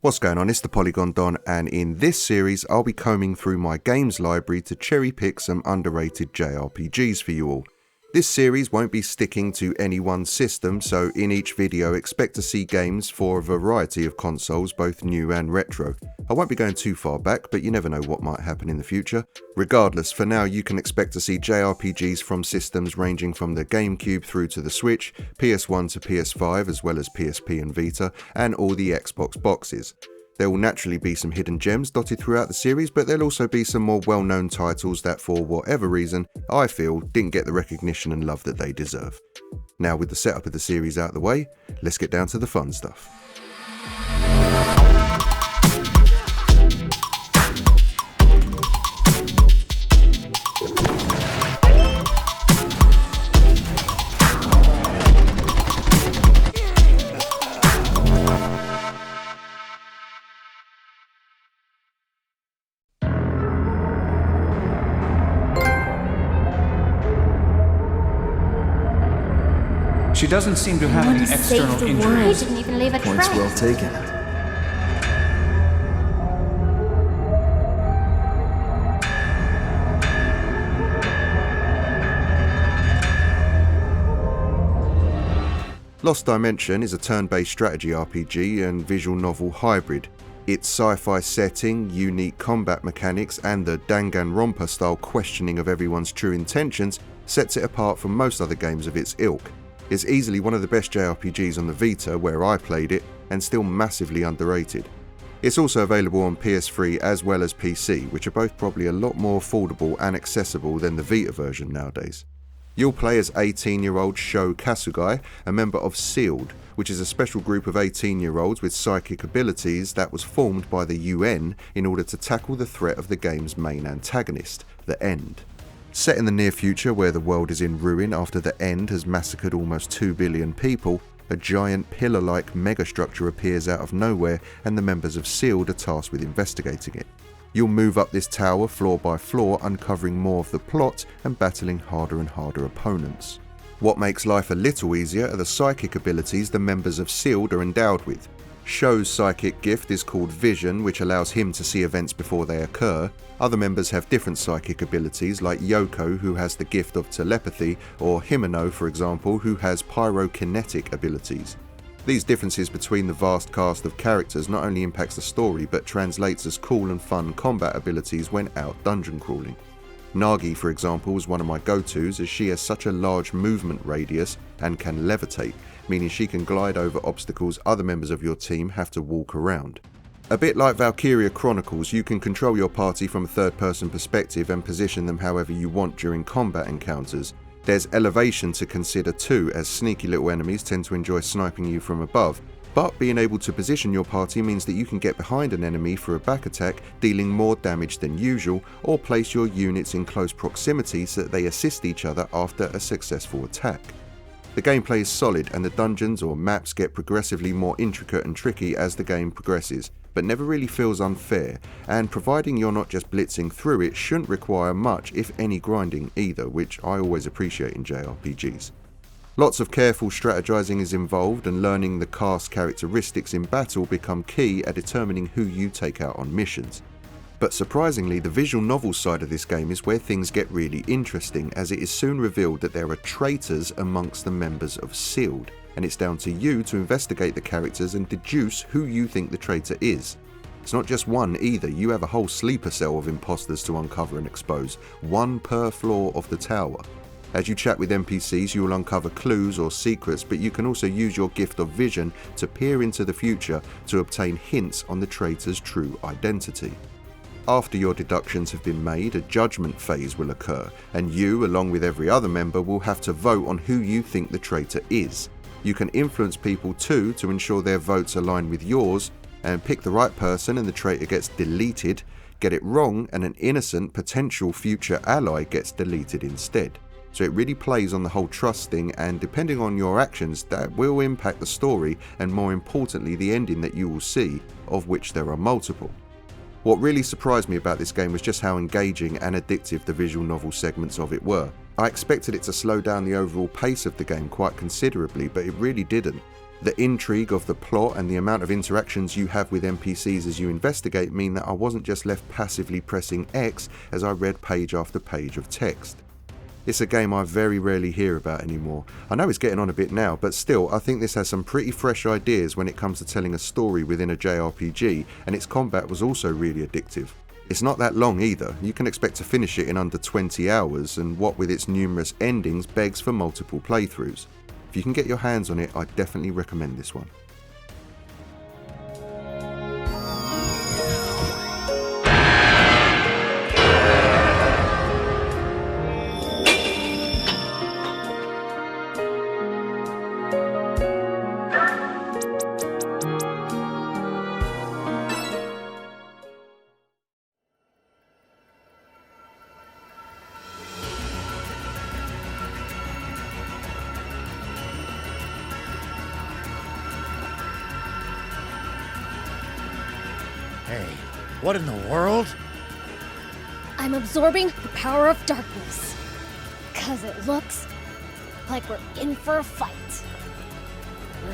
What's going on, it's the Polygon Don, and in this series I'll be combing through my games library to cherry pick some underrated JRPGs for you all. This series won't be sticking to any one system, so in each video expect to see games for a variety of consoles, both new and retro. I won't be going too far back, but you never know what might happen in the future. Regardless, for now you can expect to see JRPGs from systems ranging from the GameCube through to the Switch, PS1 to PS5 as well as PSP and Vita, and all the Xbox boxes. There will naturally be some hidden gems dotted throughout the series, but there'll also be some more well-known titles that for whatever reason, I feel didn't get the recognition and love that they deserve. Now with the setup of the series out of the way, let's get down to the fun stuff. She doesn't seem to have any external injuries. He didn't even leave a trace. Points well taken. Lost Dimension is a turn-based strategy RPG and visual novel hybrid. Its sci-fi setting, unique combat mechanics, and the Danganronpa style questioning of everyone's true intentions sets it apart from most other games of its ilk. It's easily one of the best JRPGs on the Vita, where I played it, and still massively underrated. It's also available on PS3 as well as PC, which are both probably a lot more affordable and accessible than the Vita version nowadays. You'll play as 18-year-old Sho Kasugai, a member of SEALD, which is a special group of 18-year-olds with psychic abilities that was formed by the UN in order to tackle the threat of the game's main antagonist, the End. Set in the near future, where the world is in ruin after the End has massacred almost 2 billion people, a giant pillar-like megastructure appears out of nowhere and the members of SEALD are tasked with investigating it. You'll move up this tower floor by floor, uncovering more of the plot and battling harder and harder opponents. What makes life a little easier are the psychic abilities the members of SEALD are endowed with. Sho's psychic gift is called Vision, which allows him to see events before they occur. Other members have different psychic abilities, like Yoko, who has the gift of telepathy, or Himeno, for example, who has pyrokinetic abilities. These differences between the vast cast of characters not only impacts the story, but translates as cool and fun combat abilities when out dungeon crawling. Nagi, for example, is one of my go-tos, as she has such a large movement radius and can levitate, meaning she can glide over obstacles other members of your team have to walk around. A bit like Valkyria Chronicles, you can control your party from a third-person perspective and position them however you want during combat encounters. There's elevation to consider too, as sneaky little enemies tend to enjoy sniping you from above, but being able to position your party means that you can get behind an enemy for a back attack, dealing more damage than usual, or place your units in close proximity so that they assist each other after a successful attack. The gameplay is solid, and the dungeons or maps get progressively more intricate and tricky as the game progresses, but never really feels unfair, and providing you're not just blitzing through it, shouldn't require much if any grinding either, which I always appreciate in JRPGs. Lots of careful strategizing is involved, and learning the cast characteristics in battle become key at determining who you take out on missions. But surprisingly, the visual novel side of this game is where things get really interesting, as it is soon revealed that there are traitors amongst the members of SEALD, and it's down to you to investigate the characters and deduce who you think the traitor is. It's not just one either, you have a whole sleeper cell of imposters to uncover and expose, one per floor of the tower. As you chat with NPCs, you will uncover clues or secrets, but you can also use your gift of vision to peer into the future to obtain hints on the traitor's true identity. After your deductions have been made, a judgment phase will occur, and you, along with every other member, will have to vote on who you think the traitor is. You can influence people too to ensure their votes align with yours, and pick the right person and the traitor gets deleted, get it wrong and an innocent potential future ally gets deleted instead. So it really plays on the whole trust thing, and depending on your actions, that will impact the story and more importantly the ending that you will see, of which there are multiple. What really surprised me about this game was just how engaging and addictive the visual novel segments of it were. I expected it to slow down the overall pace of the game quite considerably, but it really didn't. The intrigue of the plot and the amount of interactions you have with NPCs as you investigate mean that I wasn't just left passively pressing X as I read page after page of text. It's a game I very rarely hear about anymore. I know it's getting on a bit now, but still I think this has some pretty fresh ideas when it comes to telling a story within a JRPG, and its combat was also really addictive. It's not that long either, you can expect to finish it in under 20 hours, and what with its numerous endings begs for multiple playthroughs. If you can get your hands on it, I definitely recommend this one. Hey, what in the world? I'm absorbing the power of darkness. 'Cause it looks like we're in for a fight.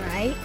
Right?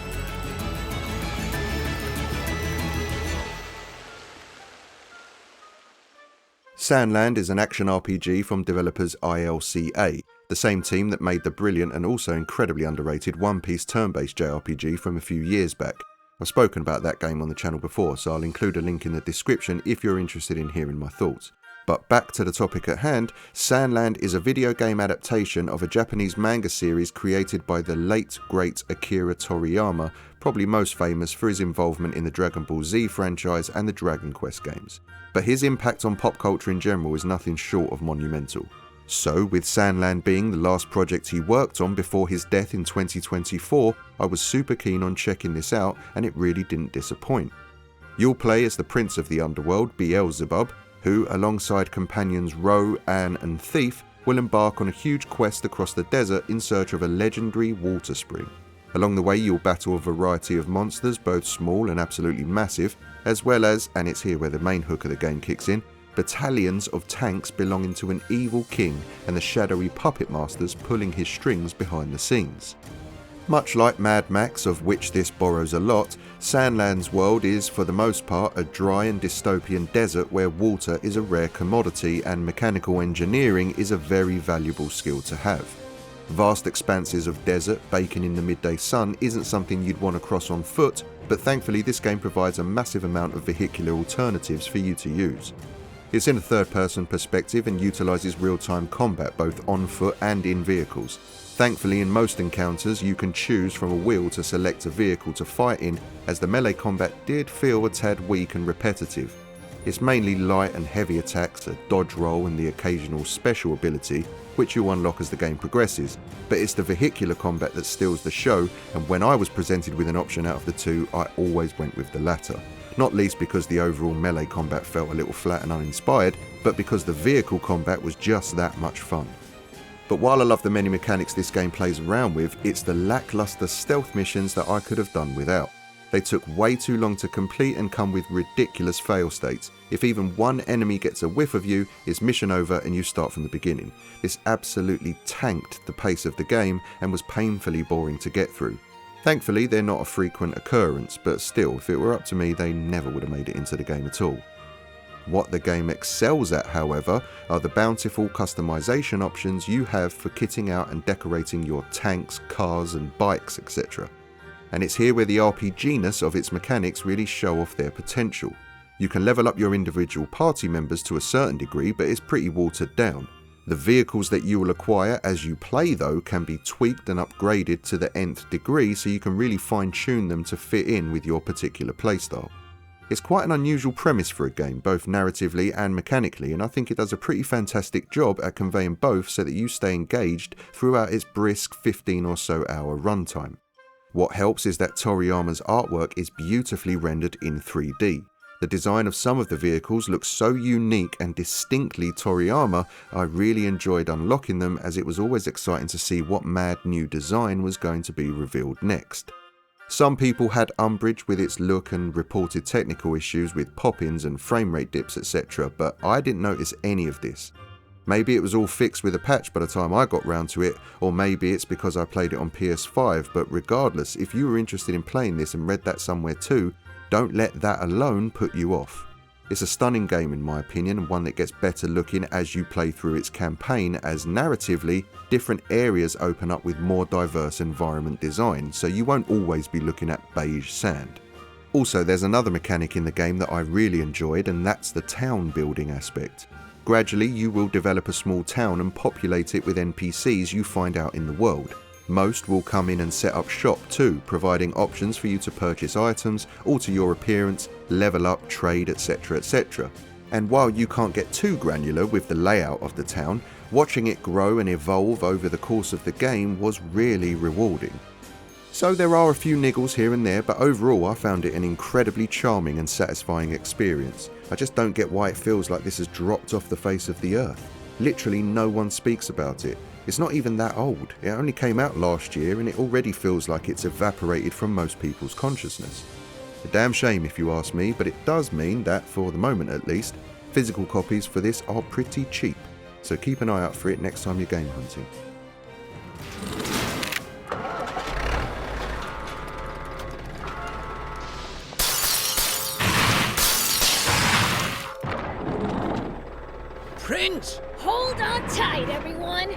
SandLand is an action RPG from developers ILCA, the same team that made the brilliant and also incredibly underrated One Piece turn-based JRPG from a few years back. I've spoken about that game on the channel before, so I'll include a link in the description if you're interested in hearing my thoughts. But back to the topic at hand, SandLand is a video game adaptation of a Japanese manga series created by the late great Akira Toriyama, probably most famous for his involvement in the Dragon Ball Z franchise and the Dragon Quest games. But his impact on pop culture in general is nothing short of monumental. So, with SandLand being the last project he worked on before his death in 2024, I was super keen on checking this out, and it really didn't disappoint. You'll play as the Prince of the Underworld, Beelzebub, who, alongside companions Ro, Anne and Thief, will embark on a huge quest across the desert in search of a legendary water spring. Along the way you'll battle a variety of monsters, both small and absolutely massive, as well as, and it's here where the main hook of the game kicks in, battalions of tanks belonging to an evil king and the shadowy puppet masters pulling his strings behind the scenes. Much like Mad Max, of which this borrows a lot, SandLand's world is for the most part a dry and dystopian desert where water is a rare commodity and mechanical engineering is a very valuable skill to have. Vast expanses of desert baking in the midday sun isn't something you'd want to cross on foot, but thankfully this game provides a massive amount of vehicular alternatives for you to use. It's in a third-person perspective and utilises real-time combat both on foot and in vehicles. Thankfully, in most encounters, you can choose from a wheel to select a vehicle to fight in, as the melee combat did feel a tad weak and repetitive. It's mainly light and heavy attacks, a dodge roll and the occasional special ability, which you'll unlock as the game progresses, but it's the vehicular combat that steals the show, and when I was presented with an option out of the two, I always went with the latter. Not least because the overall melee combat felt a little flat and uninspired, but because the vehicle combat was just that much fun. But while I love the many mechanics this game plays around with, it's the lackluster stealth missions that I could have done without. They took way too long to complete and come with ridiculous fail states. If even one enemy gets a whiff of you, it's mission over and you start from the beginning. This absolutely tanked the pace of the game and was painfully boring to get through. Thankfully, they're not a frequent occurrence, but still, if it were up to me, they never would have made it into the game at all. What the game excels at, however, are the bountiful customization options you have for kitting out and decorating your tanks, cars and bikes, etc. And it's here where the RPG-ness of its mechanics really show off their potential. You can level up your individual party members to a certain degree, but it's pretty watered down. The vehicles that you will acquire as you play though can be tweaked and upgraded to the nth degree, so you can really fine-tune them to fit in with your particular playstyle. It's quite an unusual premise for a game, both narratively and mechanically, and I think it does a pretty fantastic job at conveying both so that you stay engaged throughout its brisk 15 or so hour runtime. What helps is that Toriyama's artwork is beautifully rendered in 3D. The design of some of the vehicles looks so unique and distinctly Toriyama, I really enjoyed unlocking them, as it was always exciting to see what mad new design was going to be revealed next. Some people had umbrage with its look and reported technical issues with pop-ins and frame rate dips, etc., but I didn't notice any of this. Maybe it was all fixed with a patch by the time I got round to it, or maybe it's because I played it on PS5, but regardless, if you were interested in playing this and read that somewhere too, don't let that alone put you off. It's a stunning game in my opinion, and one that gets better looking as you play through its campaign, as narratively, different areas open up with more diverse environment design, so you won't always be looking at beige sand. Also, there's another mechanic in the game that I really enjoyed, and that's the town building aspect. Gradually, you will develop a small town and populate it with NPCs you find out in the world. Most will come in and set up shop too, providing options for you to purchase items, alter your appearance, level up, trade, etc, etc. And while you can't get too granular with the layout of the town, watching it grow and evolve over the course of the game was really rewarding. So there are a few niggles here and there, but overall I found it an incredibly charming and satisfying experience. I just don't get why it feels like this has dropped off the face of the earth. Literally no one speaks about it. It's not even that old. It only came out last year and it already feels like it's evaporated from most people's consciousness. A damn shame if you ask me, but it does mean that, for the moment at least, physical copies for this are pretty cheap. So keep an eye out for it next time you're game hunting. Prince! Hold on tight, everyone!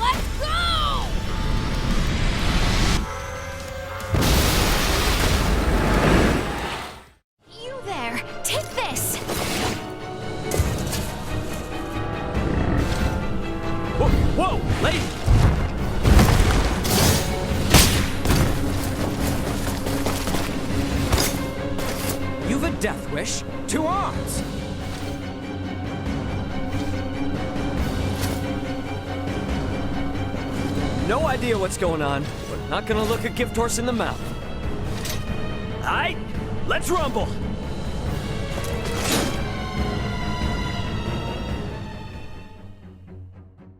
Let's go! You there, take this! Whoa, lady! You've a death wish. 2 arms! No idea what's going on, but not gonna look a gift horse in the mouth. Aight, let's rumble!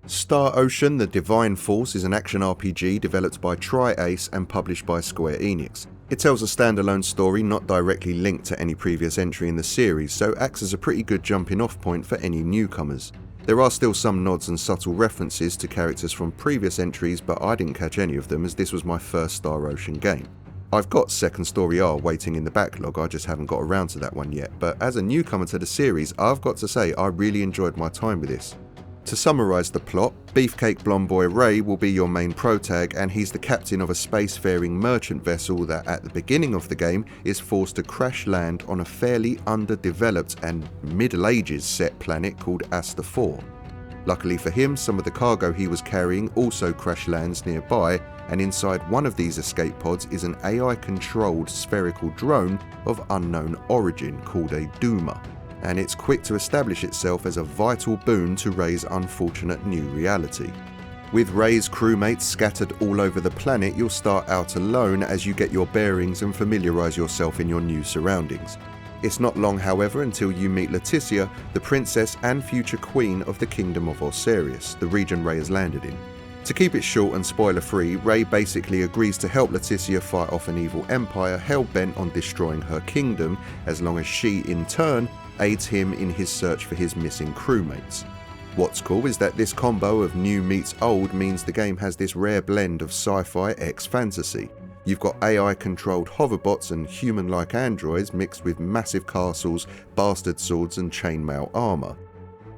Star Ocean: The Divine Force is an action RPG developed by Tri-Ace and published by Square Enix. It tells a standalone story not directly linked to any previous entry in the series, so acts as a pretty good jumping off point for any newcomers. There are still some nods and subtle references to characters from previous entries, but I didn't catch any of them as this was my first Star Ocean game. I've got Second Story R waiting in the backlog, I just haven't got around to that one yet, but as a newcomer to the series, I've got to say I really enjoyed my time with this. To summarise the plot, Beefcake Blonde Boy Ray will be your main protag, and he's the captain of a spacefaring merchant vessel that at the beginning of the game is forced to crash land on a fairly underdeveloped and Middle Ages set planet called Astral. Luckily for him, some of the cargo he was carrying also crash lands nearby, and inside one of these escape pods is an AI-controlled spherical drone of unknown origin called a Doomer, and it's quick to establish itself as a vital boon to Ray's unfortunate new reality. With Ray's crewmates scattered all over the planet, you'll start out alone as you get your bearings and familiarise yourself in your new surroundings. It's not long, however, until you meet Leticia, the princess and future queen of the Kingdom of Osiris, the region Ray has landed in. To keep it short and spoiler-free, Ray basically agrees to help Leticia fight off an evil empire hell-bent on destroying her kingdom, as long as she, in turn, aids him in his search for his missing crewmates. What's cool is that this combo of new meets old means the game has this rare blend of sci-fi x fantasy. You've got AI-controlled hoverbots and human-like androids mixed with massive castles, bastard swords and chainmail armour.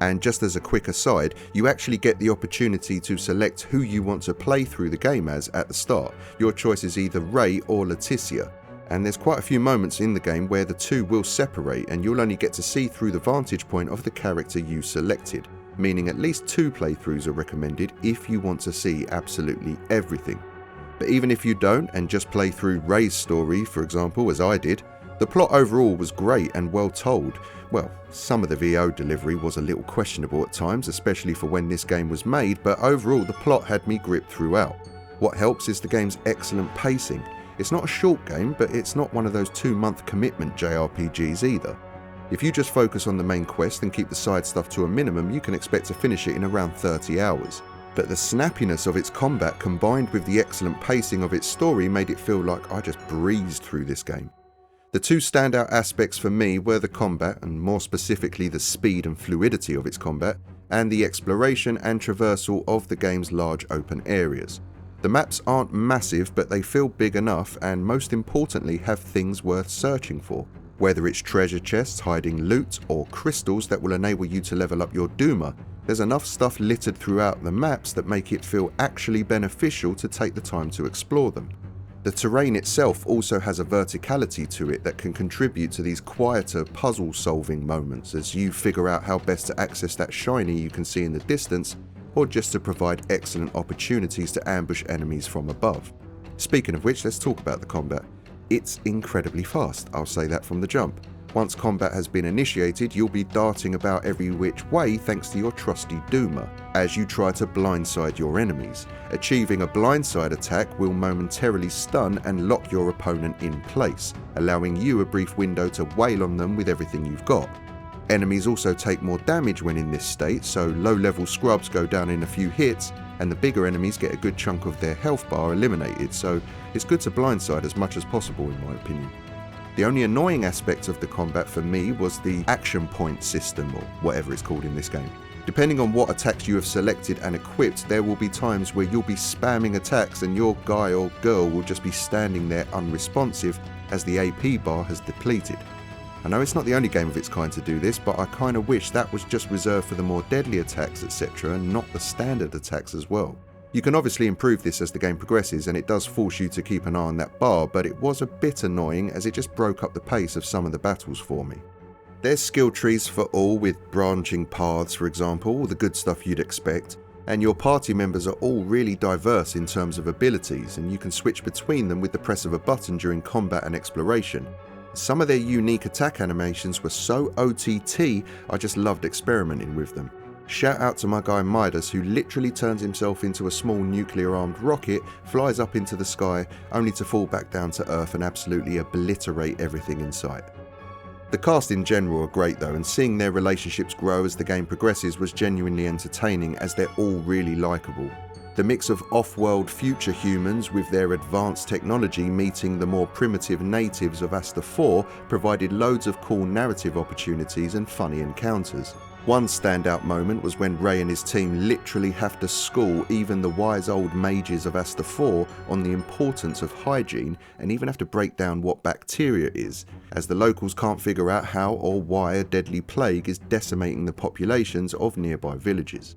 And just as a quick aside, you actually get the opportunity to select who you want to play through the game as at the start. Your choice is either Ray or Leticia. And there's quite a few moments in the game where the two will separate and you'll only get to see through the vantage point of the character you selected, meaning at least 2 playthroughs are recommended if you want to see absolutely everything. But even if you don't and just play through Ray's story, for example, as I did, the plot overall was great and well told. Well, some of the VO delivery was a little questionable at times, especially for when this game was made, but overall the plot had me gripped throughout. What helps is the game's excellent pacing. It's not a short game, but it's not one of those 2-month commitment JRPGs either. If you just focus on the main quest and keep the side stuff to a minimum, you can expect to finish it in around 30 hours. But the snappiness of its combat combined with the excellent pacing of its story made it feel like I just breezed through this game. The two standout aspects for me were the combat, and more specifically the speed and fluidity of its combat, and the exploration and traversal of the game's large open areas. The maps aren't massive, but they feel big enough and most importantly have things worth searching for. Whether it's treasure chests hiding loot or crystals that will enable you to level up your Duma, there's enough stuff littered throughout the maps that make it feel actually beneficial to take the time to explore them. The terrain itself also has a verticality to it that can contribute to these quieter puzzle-solving moments as you figure out how best to access that shiny you can see in the distance, or just to provide excellent opportunities to ambush enemies from above. Speaking of which, let's talk about the combat. It's incredibly fast, I'll say that from the jump. Once combat has been initiated, you'll be darting about every which way thanks to your trusty Duma, as you try to blindside your enemies. Achieving a blindside attack will momentarily stun and lock your opponent in place, allowing you a brief window to wail on them with everything you've got. Enemies also take more damage when in this state, so low-level scrubs go down in a few hits, and the bigger enemies get a good chunk of their health bar eliminated, so it's good to blindside as much as possible in my opinion. The only annoying aspect of the combat for me was the action point system, or whatever it's called in this game. Depending on what attacks you have selected and equipped, there will be times where you'll be spamming attacks and your guy or girl will just be standing there unresponsive as the AP bar has depleted. I know it's not the only game of its kind to do this, but I kinda wish that was just reserved for the more deadly attacks etc. and not the standard attacks as well. You can obviously improve this as the game progresses and it does force you to keep an eye on that bar, but it was a bit annoying as it just broke up the pace of some of the battles for me. There's skill trees for all with branching paths for example, all the good stuff you'd expect, and your party members are all really diverse in terms of abilities and you can switch between them with the press of a button during combat and exploration. Some of their unique attack animations were so OTT, I just loved experimenting with them. Shout out to my guy Midas who literally turns himself into a small nuclear armed rocket, flies up into the sky only to fall back down to earth and absolutely obliterate everything in sight. The cast in general are great though, and seeing their relationships grow as the game progresses was genuinely entertaining as they're all really likeable. The mix of off-world future humans with their advanced technology meeting the more primitive natives of Astral 4 provided loads of cool narrative opportunities and funny encounters. One standout moment was when Ray and his team literally have to school even the wise old mages of Astral 4 on the importance of hygiene and even have to break down what bacteria is, as the locals can't figure out how or why a deadly plague is decimating the populations of nearby villages.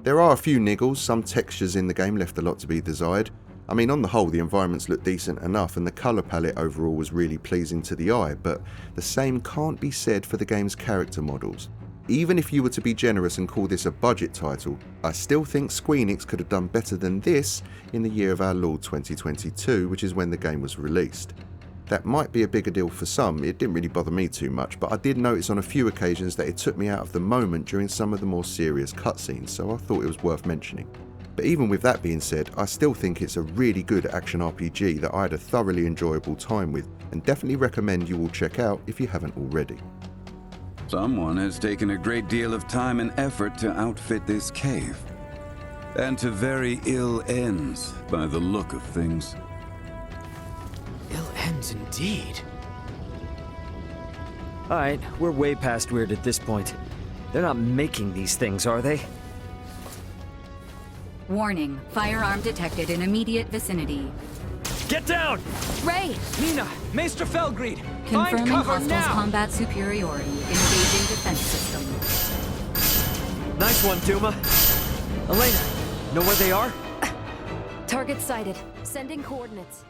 There are a few niggles, some textures in the game left a lot to be desired. I mean, on the whole the environments look decent enough and the colour palette overall was really pleasing to the eye, but the same can't be said for the game's character models. Even if you were to be generous and call this a budget title, I still think Squeenix could have done better than this in the year of our Lord 2022, which is when the game was released. That might be a bigger deal for some, it didn't really bother me too much, but I did notice on a few occasions that it took me out of the moment during some of the more serious cutscenes, so I thought it was worth mentioning. But even with that being said, I still think it's a really good action RPG that I had a thoroughly enjoyable time with, and definitely recommend you all check out if you haven't already. Someone has taken a great deal of time and effort to outfit this cave. And to very ill ends, by the look of things. Ill ends indeed. Alright, we're way past weird at this point. They're not making these things, are they? Warning, firearm detected in immediate vicinity. Get down! Ray! Nina, Maester Felgreed, find Confirming cover hostiles' now! combat superiority. Engaging defense system. Nice one, Duma. Elena, know where they are? Target sighted. Sending coordinates.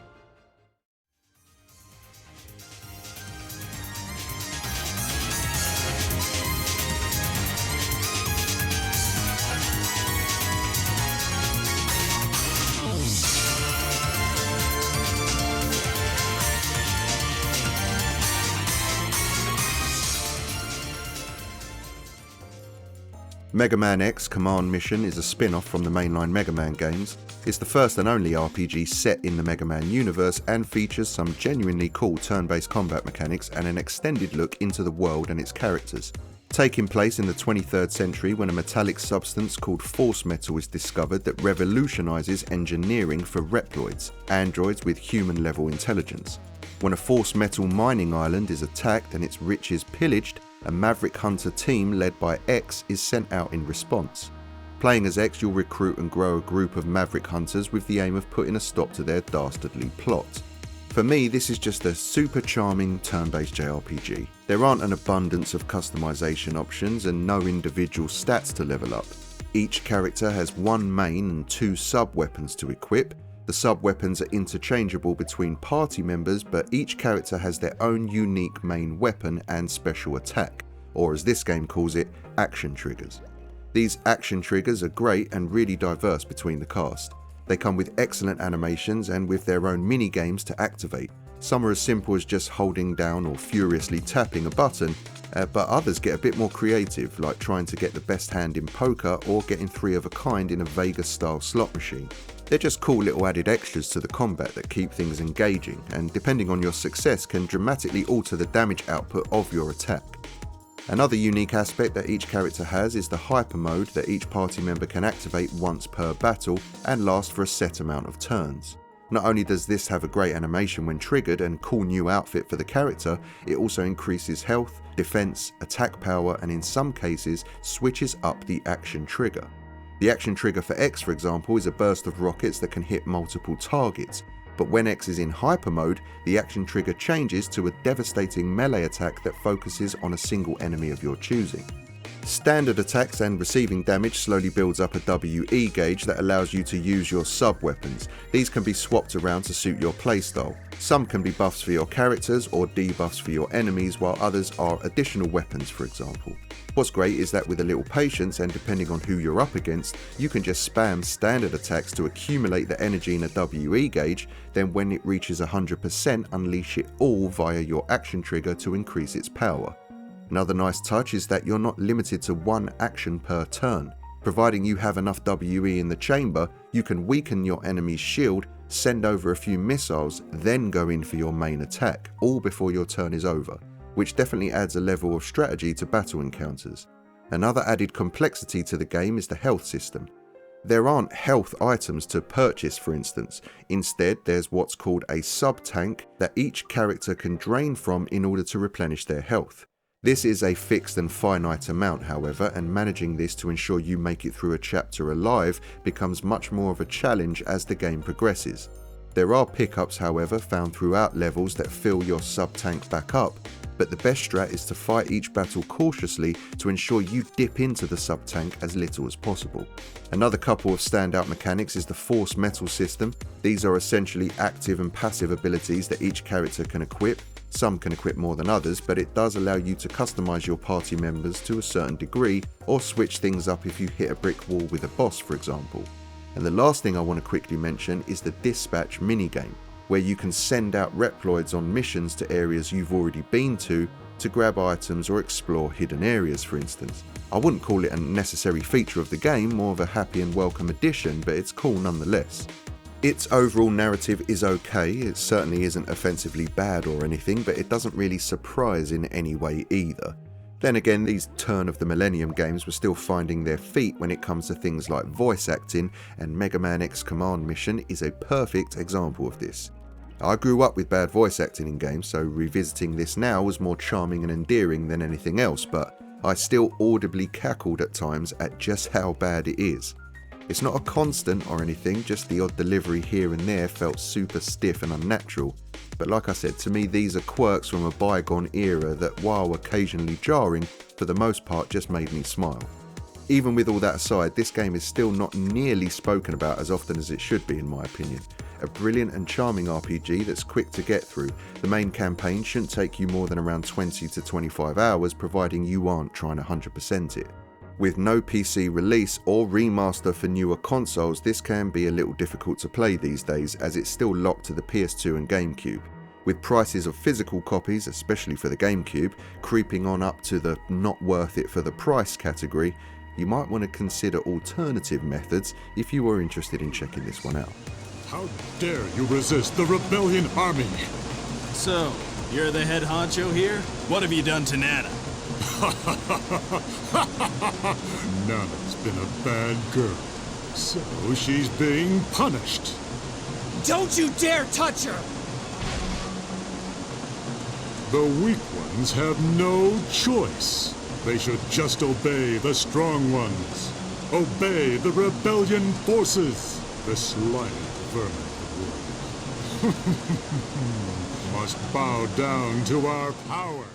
Megaman X Command Mission is a spin-off from the mainline Megaman games. It's the first and only RPG set in the Megaman universe and features some genuinely cool turn-based combat mechanics and an extended look into the world and its characters. Taking place in the 23rd century when a metallic substance called force metal is discovered that revolutionises engineering for Reploids, androids with human-level intelligence. When a force metal mining island is attacked and its riches pillaged, a Maverick Hunter team led by X is sent out in response. Playing as X, you'll recruit and grow a group of Maverick Hunters with the aim of putting a stop to their dastardly plot. For me, this is just a super charming turn-based JRPG. There aren't an abundance of customization options and no individual stats to level up. Each character has one main and two sub-weapons to equip. The sub-weapons are interchangeable between party members, but each character has their own unique main weapon and special attack, or as this game calls it, action triggers. These action triggers are great and really diverse between the cast. They come with excellent animations and with their own mini-games to activate. Some are as simple as just holding down or furiously tapping a button, but others get a bit more creative, like trying to get the best hand in poker or getting 3 of a kind in a Vegas-style slot machine. They're just cool little added extras to the combat that keep things engaging, and depending on your success can dramatically alter the damage output of your attack. Another unique aspect that each character has is the hyper mode that each party member can activate once per battle and last for a set amount of turns. Not only does this have a great animation when triggered and cool new outfit for the character, it also increases health, defense, attack power, and in some cases switches up the action trigger. The action trigger for X, for example, is a burst of rockets that can hit multiple targets, but when X is in hyper mode, the action trigger changes to a devastating melee attack that focuses on a single enemy of your choosing. Standard attacks and receiving damage slowly builds up a WE gauge that allows you to use your sub-weapons. These can be swapped around to suit your playstyle. Some can be buffs for your characters or debuffs for your enemies, while others are additional weapons, for example. What's great is that with a little patience and depending on who you're up against, you can just spam standard attacks to accumulate the energy in a WE gauge, then when it reaches 100% unleash it all via your action trigger to increase its power. Another nice touch is that you're not limited to one action per turn. Providing you have enough WE in the chamber, you can weaken your enemy's shield, send over a few missiles, then go in for your main attack, all before your turn is over, which definitely adds a level of strategy to battle encounters. Another added complexity to the game is the health system. There aren't health items to purchase, for instance. Instead, there's what's called a sub-tank that each character can drain from in order to replenish their health. This is a fixed and finite amount, however, and managing this to ensure you make it through a chapter alive becomes much more of a challenge as the game progresses. There are pickups, however, found throughout levels that fill your sub-tank back up, but the best strat is to fight each battle cautiously to ensure you dip into the sub-tank as little as possible. Another couple of standout mechanics is the force metal system. These are essentially active and passive abilities that each character can equip. Some can equip more than others, but it does allow you to customize your party members to a certain degree, or switch things up if you hit a brick wall with a boss, for example. And the last thing I want to quickly mention is the dispatch minigame, where you can send out Reploids on missions to areas you've already been to grab items or explore hidden areas, for instance. I wouldn't call it a necessary feature of the game, more of a happy and welcome addition, but it's cool nonetheless. Its overall narrative is okay, it certainly isn't offensively bad or anything, but it doesn't really surprise in any way either. Then again, these turn of the millennium games were still finding their feet when it comes to things like voice acting, and Megaman X Command Mission is a perfect example of this. I grew up with bad voice acting in games, so revisiting this now was more charming and endearing than anything else, but I still audibly cackled at times at just how bad it is. It's not a constant or anything, just the odd delivery here and there felt super stiff and unnatural. But like I said, to me these are quirks from a bygone era that, while occasionally jarring, for the most part just made me smile. Even with all that aside, this game is still not nearly spoken about as often as it should be in my opinion. A brilliant and charming RPG that's quick to get through. The main campaign shouldn't take you more than around 20 to 25 hours, providing you aren't trying to 100% it. With no PC release or remaster for newer consoles, this can be a little difficult to play these days, as it's still locked to the PS2 and GameCube. With prices of physical copies, especially for the GameCube, creeping on up to the not worth it for the price category, you might want to consider alternative methods if you are interested in checking this one out. How dare you resist the rebellion army? So, you're the head honcho here? What have you done to Nana? Nana's been a bad girl, so she's being punished. Don't you dare touch her! The weak ones have no choice. They should just obey the strong ones. Obey the rebellion forces. The slimy vermin of the world must bow down to our power.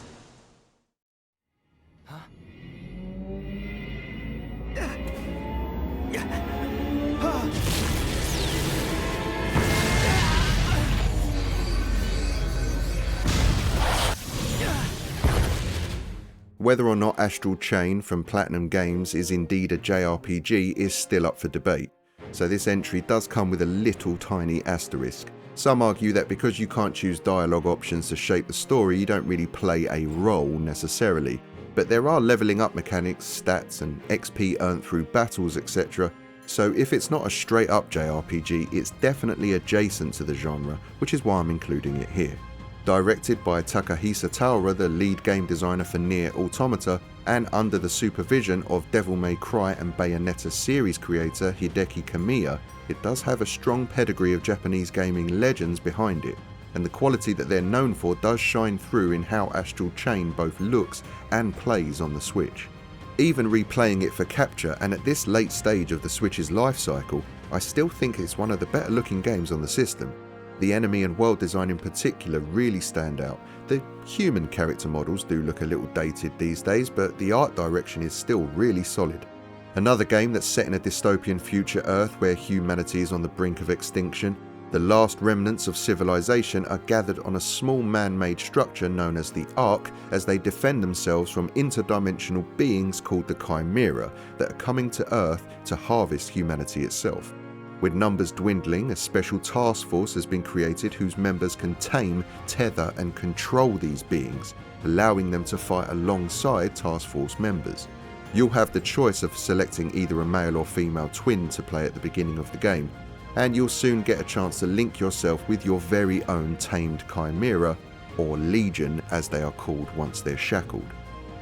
Whether or not Astral Chain from Platinum Games is indeed a JRPG is still up for debate, so this entry does come with a little tiny asterisk. Some argue that because you can't choose dialogue options to shape the story, you don't really play a role necessarily, but there are levelling up mechanics, stats and XP earned through battles, etc. So if it's not a straight up JRPG, it's definitely adjacent to the genre, which is why I'm including it here. Directed by Takahisa Taura, the lead game designer for Nier Automata, and under the supervision of Devil May Cry and Bayonetta series creator Hideki Kamiya, it does have a strong pedigree of Japanese gaming legends behind it, and the quality that they're known for does shine through in how Astral Chain both looks and plays on the Switch. Even replaying it for capture, and at this late stage of the Switch's life cycle, I still think it's one of the better looking games on the system. The enemy and world design in particular really stand out. The human character models do look a little dated these days, but the art direction is still really solid. Another game that's set in a dystopian future Earth where humanity is on the brink of extinction. The last remnants of civilization are gathered on a small man-made structure known as the Ark as they defend themselves from interdimensional beings called the Chimera that are coming to Earth to harvest humanity itself. With numbers dwindling, a special task force has been created whose members can tame, tether and control these beings, allowing them to fight alongside task force members. You'll have the choice of selecting either a male or female twin to play at the beginning of the game, and you'll soon get a chance to link yourself with your very own tamed Chimera, or Legion as they are called once they're shackled.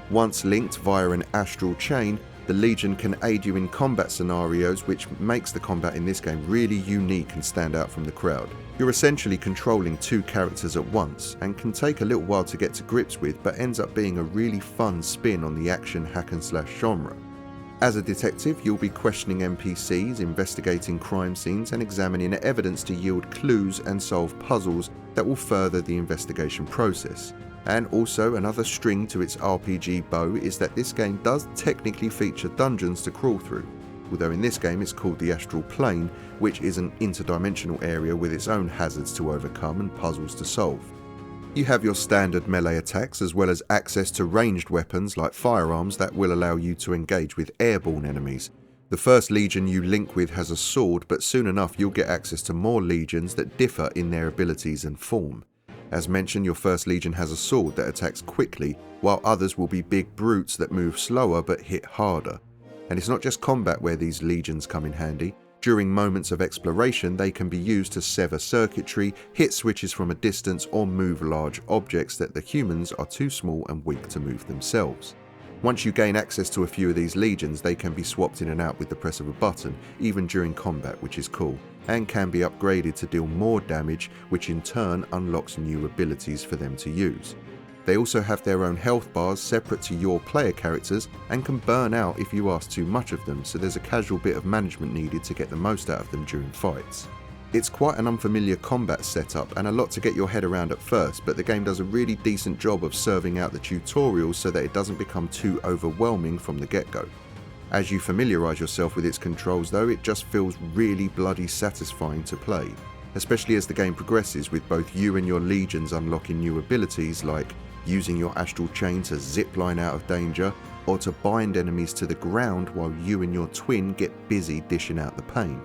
Once linked via an astral chain, the Legion can aid you in combat scenarios, which makes the combat in this game really unique and stand out from the crowd. You're essentially controlling two characters at once, and can take a little while to get to grips with, but ends up being a really fun spin on the action hack and slash genre. As a detective, you'll be questioning NPCs, investigating crime scenes and examining evidence to yield clues and solve puzzles that will further the investigation process. And also another string to its RPG bow is that this game does technically feature dungeons to crawl through, although in this game it's called the Astral Plane, which is an interdimensional area with its own hazards to overcome and puzzles to solve. You have your standard melee attacks as well as access to ranged weapons like firearms that will allow you to engage with airborne enemies. The first Legion you link with has a sword, but soon enough you'll get access to more Legions that differ in their abilities and form. As mentioned, your first Legion has a sword that attacks quickly, while others will be big brutes that move slower but hit harder. And it's not just combat where these Legions come in handy. During moments of exploration, they can be used to sever circuitry, hit switches from a distance, or move large objects that the humans are too small and weak to move themselves. Once you gain access to a few of these Legions, they can be swapped in and out with the press of a button, even during combat, which is cool, and can be upgraded to deal more damage, which in turn unlocks new abilities for them to use. They also have their own health bars separate to your player characters and can burn out if you ask too much of them, so there's a casual bit of management needed to get the most out of them during fights. It's quite an unfamiliar combat setup and a lot to get your head around at first, but the game does a really decent job of serving out the tutorials so that it doesn't become too overwhelming from the get-go. As you familiarise yourself with its controls though, it just feels really bloody satisfying to play, especially as the game progresses with both you and your Legions unlocking new abilities like using your astral chain to zipline out of danger, or to bind enemies to the ground while you and your twin get busy dishing out the pain.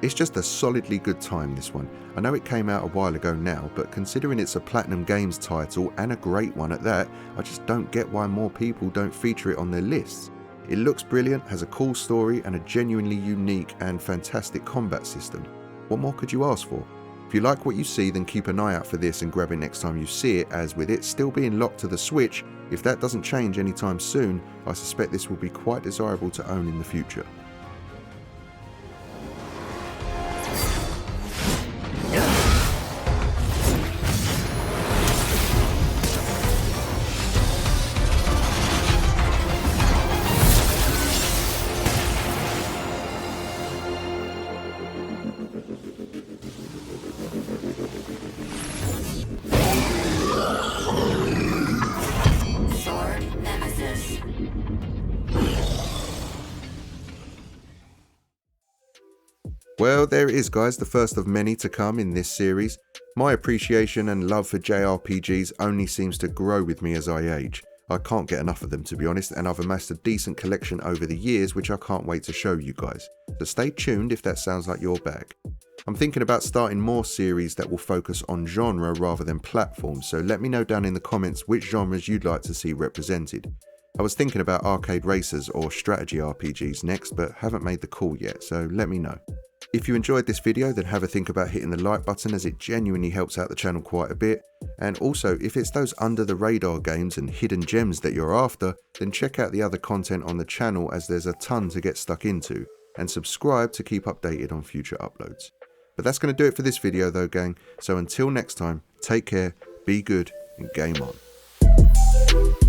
It's just a solidly good time, this one. I know it came out a while ago now, but considering it's a Platinum Games title and a great one at that, I just don't get why more people don't feature it on their lists. It looks brilliant, has a cool story and a genuinely unique and fantastic combat system. What more could you ask for? If you like what you see, then keep an eye out for this and grab it next time you see it, as with it still being locked to the Switch, if that doesn't change anytime soon, I suspect this will be quite desirable to own in the future. Well, there it is guys, the first of many to come in this series. My appreciation and love for JRPGs only seems to grow with me as I age. I can't get enough of them to be honest, and I've amassed a decent collection over the years which I can't wait to show you guys. So stay tuned if that sounds like your bag. I'm thinking about starting more series that will focus on genre rather than platform, so let me know down in the comments which genres you'd like to see represented. I was thinking about arcade racers or strategy RPGs next, but haven't made the call yet, so let me know. If you enjoyed this video, then have a think about hitting the like button as it genuinely helps out the channel quite a bit. And also, if it's those under the radar games and hidden gems that you're after, then check out the other content on the channel as there's a ton to get stuck into, and subscribe to keep updated on future uploads. But that's going to do it for this video though gang, so until next time, take care, be good, and game on.